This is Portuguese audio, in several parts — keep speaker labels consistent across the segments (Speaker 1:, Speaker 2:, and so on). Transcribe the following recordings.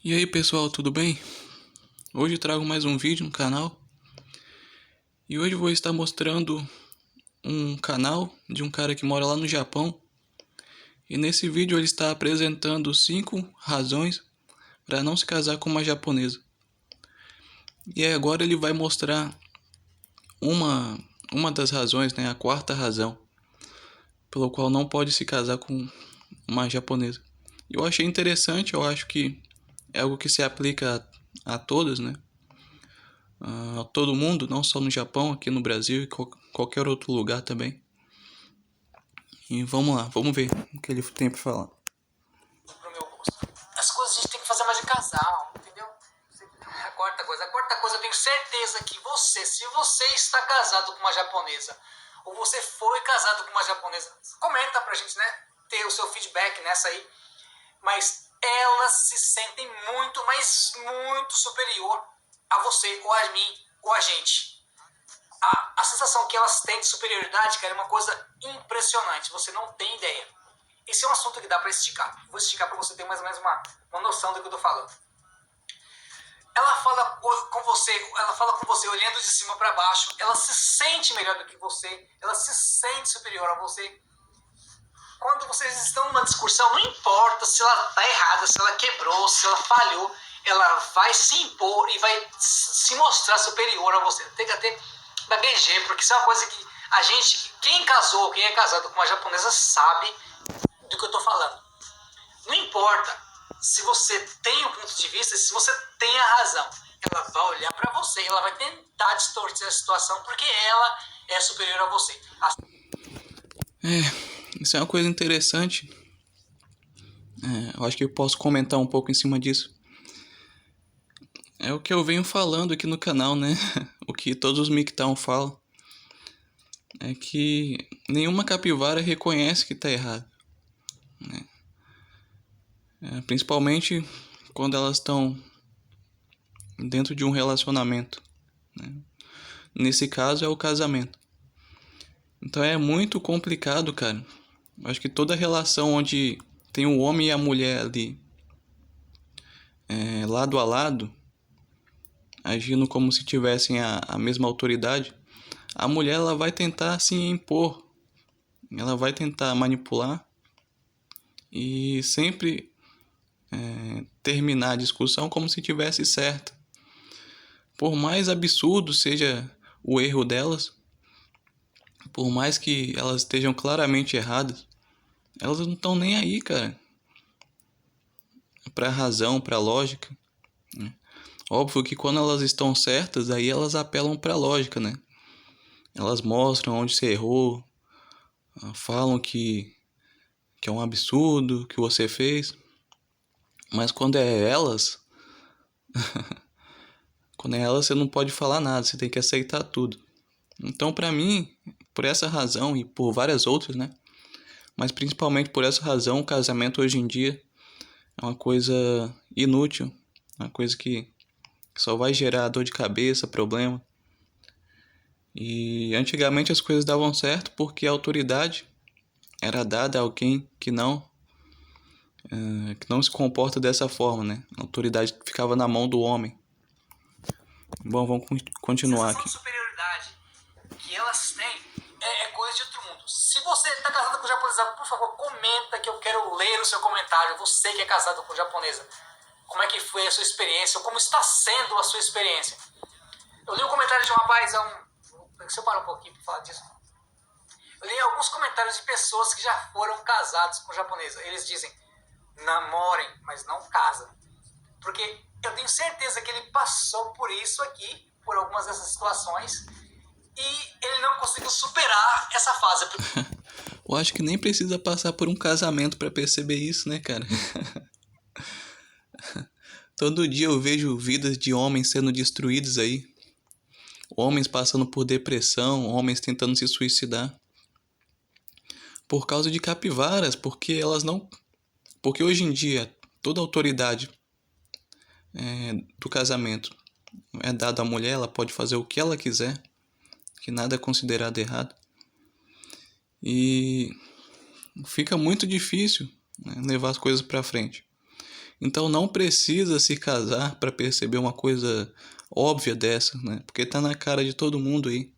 Speaker 1: E aí pessoal, tudo bem? Hoje trago mais um vídeo no canal. E hoje vou estar mostrando um canal de um cara que mora lá no Japão. E nesse vídeo ele está apresentando 5 razões para não se casar com uma japonesa. E aí agora ele vai mostrar uma das razões, né, a quarta razão, pelo qual não pode se casar com uma japonesa. Eu achei interessante, eu acho que é algo que se aplica a todas, né? A todo mundo, não só no Japão, aqui no Brasil e qualquer outro lugar também. E vamos lá, vamos ver o que ele tem pra falar.
Speaker 2: Pro meu gosto. As coisas a gente tem que fazer mais de casal, entendeu? A quarta coisa, eu tenho certeza que se você está casado com uma japonesa, ou você foi casado com uma japonesa, comenta pra gente, né? Ter o seu feedback nessa aí. Mas elas se sentem muito, mas muito superior a você, ou a mim, ou a gente. A sensação que elas têm de superioridade, cara, é uma coisa impressionante. Você não tem ideia. Esse é um assunto que dá pra esticar. Vou esticar pra você ter mais ou menos uma noção do que eu tô falando. Ela fala com você olhando de cima para baixo, ela se sente melhor do que você, ela se sente superior a você. Quando vocês estão numa discussão, não importa se ela tá errada, se ela quebrou, se ela falhou, ela vai se impor e vai se mostrar superior a você. Tem que até gaguejar, porque isso é uma coisa que a gente, quem é casado com uma japonesa sabe do que eu tô falando. Não importa se você tem um ponto de vista, se você tem a razão, ela vai olhar para você, ela vai tentar distorcer a situação porque ela é superior a você.
Speaker 1: Isso é uma coisa interessante. Eu acho que eu posso comentar um pouco em cima disso. É o que eu venho falando aqui no canal, né? O que todos os MGTOW falam. É que nenhuma capivara reconhece que tá errado, né? Principalmente quando elas estão dentro de um relacionamento, né? Nesse caso é o casamento. Então é muito complicado, cara. Eu acho que toda relação onde tem o homem e a mulher ali lado a lado, agindo como se tivessem a mesma autoridade, a mulher ela vai tentar se impor, ela vai tentar manipular e sempre terminar a discussão como se tivesse certa. Por mais absurdo seja o erro delas, por mais que elas estejam claramente erradas, elas não estão nem aí, cara, pra razão, pra lógica, né? Óbvio que quando elas estão certas, aí elas apelam pra lógica, né? Elas mostram onde você errou, falam que é um absurdo que você fez. Mas quando é elas, quando é elas você não pode falar nada, você tem que aceitar tudo. Então, pra mim, por essa razão e por várias outras, né? Mas principalmente por essa razão, o casamento hoje em dia é uma coisa inútil, uma coisa que só vai gerar dor de cabeça, problema. E antigamente as coisas davam certo porque a autoridade era dada a alguém que não se comporta dessa forma, né? A autoridade ficava na mão do homem. Bom, vamos continuar aqui.
Speaker 2: A superioridade que elas têm é coisa de outro mundo. Se você está casado com japonesa, por favor, comenta que eu quero ler o seu comentário. Você que é casado com japonesa, como é que foi a sua experiência, ou como está sendo a sua experiência. Eu li um comentário de um rapaz, deixa eu parar um pouquinho para falar disso. Eu li alguns comentários de pessoas que já foram casados com japonesa. Eles dizem, namorem, mas não casam. Porque eu tenho certeza que ele passou por isso aqui, por algumas dessas situações, e ele não conseguiu superar essa fase.
Speaker 1: Eu acho que nem precisa passar por um casamento pra perceber isso, né, cara? Todo dia eu vejo vidas de homens sendo destruídos aí. Homens passando por depressão, homens tentando se suicidar. Por causa de capivaras, porque elas não... Porque hoje em dia, toda autoridade do casamento é dada à mulher, ela pode fazer o que ela quiser, que nada é considerado errado. E fica muito difícil, né, levar as coisas pra frente. Então não precisa se casar para perceber uma coisa óbvia dessa, né? Porque tá na cara de todo mundo aí.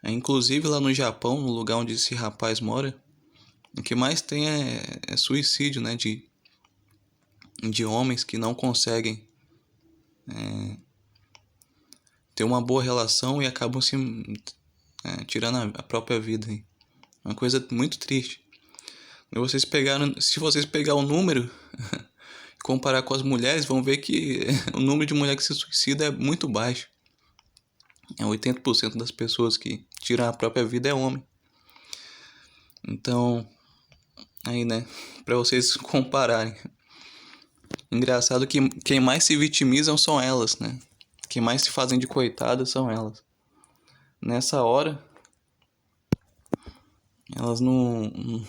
Speaker 1: Inclusive lá no Japão, no lugar onde esse rapaz mora, o que mais tem é suicídio, né? De homens que não conseguem ter uma boa relação e acabam se tirando a própria vida. Hein? Uma coisa muito triste. Se vocês pegar o número e comparar com as mulheres, vão ver que o número de mulheres que se suicida é muito baixo. 80% das pessoas que tiram a própria vida é homem. Então, aí, né, pra vocês compararem. Engraçado que quem mais se vitimizam são elas, né? Quem mais se fazem de coitadas são elas. Nessa hora, elas não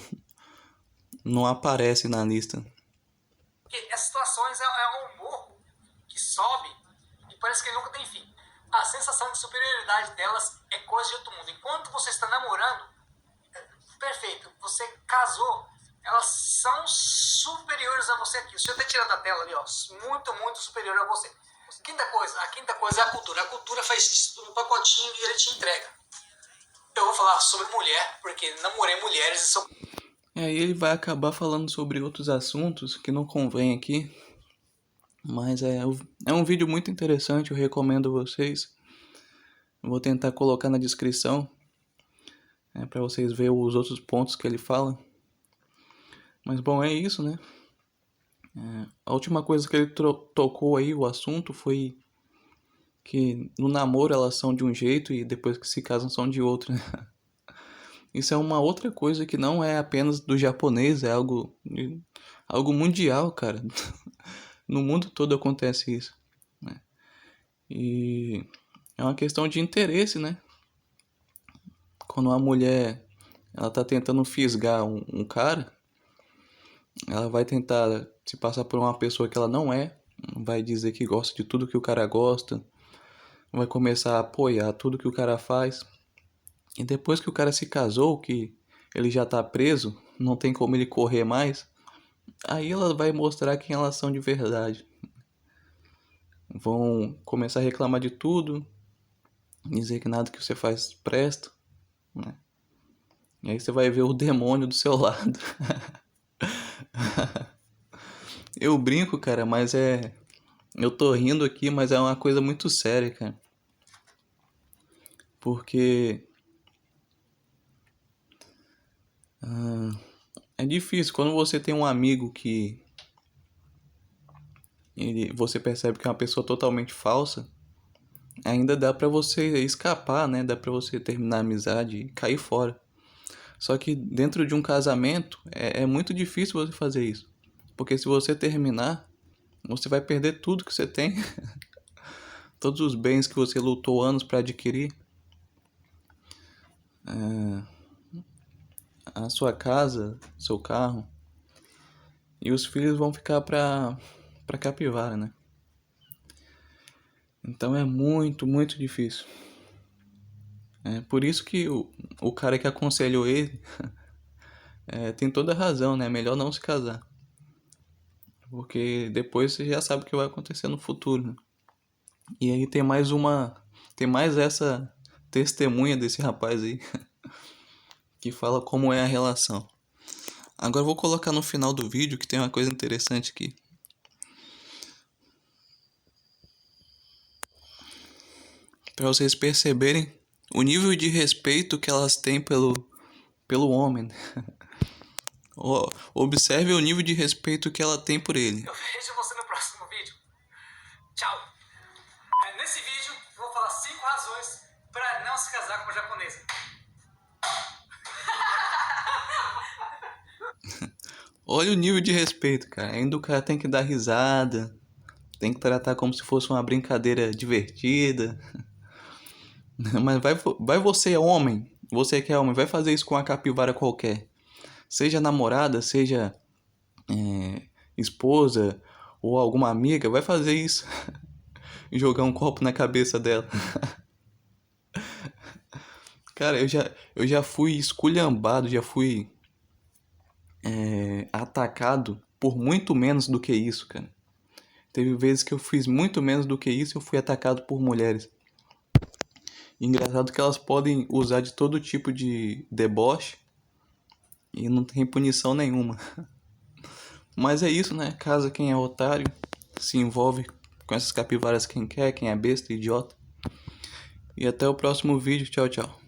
Speaker 1: aparecem na lista.
Speaker 2: Porque as situações é um morro que sobe e parece que nunca tem fim. A sensação de superioridade delas é coisa de outro mundo. Enquanto você está namorando, perfeito, você casou, elas são superiores a você aqui. Deixa eu até tirar da tela ali, ó. Muito, muito superior a você. A quinta coisa é a cultura. A cultura faz isso no pacotinho e ele te entrega. Eu vou falar sobre mulher, porque namorei mulheres e sou...
Speaker 1: E aí ele vai acabar falando sobre outros assuntos que não convém aqui. Mas é um vídeo muito interessante, eu recomendo vocês. Vou tentar colocar na descrição para vocês verem os outros pontos que ele fala. Mas bom, é isso, né? A última coisa que ele tocou aí, o assunto, foi que no namoro elas são de um jeito e depois que se casam são de outro, né? Isso é uma outra coisa que não é apenas do japonês, é algo mundial, cara. No mundo todo acontece isso, né? E é uma questão de interesse, né? Quando uma mulher ela tá tentando fisgar um cara, ela vai tentar se passar por uma pessoa que ela não é, vai dizer que gosta de tudo que o cara gosta, vai começar a apoiar tudo que o cara faz. E depois que o cara se casou, que ele já tá preso, não tem como ele correr mais, aí ela vai mostrar quem elas são de verdade. Vão começar a reclamar de tudo, dizer que nada que você faz presta, né? E aí você vai ver o demônio do seu lado. Eu brinco, cara, mas eu tô rindo aqui, mas é uma coisa muito séria, cara. Porque é difícil quando você tem um amigo que você percebe que é uma pessoa totalmente falsa, ainda dá pra você escapar, né? Dá pra você terminar a amizade e cair fora. Só que dentro de um casamento é muito difícil você fazer isso. Porque se você terminar, você vai perder tudo que você tem. Todos os bens que você lutou anos pra adquirir. A sua casa, seu carro. E os filhos vão ficar pra capivara, né? Então é muito, muito difícil. É por isso que o cara que aconselhou ele tem toda a razão, né? Melhor não se casar. Porque depois você já sabe o que vai acontecer no futuro, né? E aí tem mais essa testemunha desse rapaz aí que fala como é a relação. Agora eu vou colocar no final do vídeo que tem uma coisa interessante aqui. Para vocês perceberem o nível de respeito que elas têm pelo homem. Observe o nível de respeito que ela tem por ele.
Speaker 2: Eu vejo você no próximo vídeo. Tchau. Nesse vídeo eu vou falar 5 razões para não se casar com uma japonesa.
Speaker 1: Olha o nível de respeito, cara. Ainda o cara tem que dar risada, tem que tratar como se fosse uma brincadeira divertida. Mas vai você, homem, você que é homem, vai fazer isso com uma capivara qualquer. Seja namorada, seja esposa ou alguma amiga, vai fazer isso. E jogar um copo na cabeça dela. Cara, eu já fui esculhambado, já fui atacado por muito menos do que isso, cara. Teve vezes que eu fiz muito menos do que isso e eu fui atacado por mulheres. Engraçado que elas podem usar de todo tipo de deboche e não tem punição nenhuma. Mas é isso, né? Casa quem é otário, se envolve com essas capivaras quem quer, quem é besta, idiota. E até o próximo vídeo. Tchau, tchau.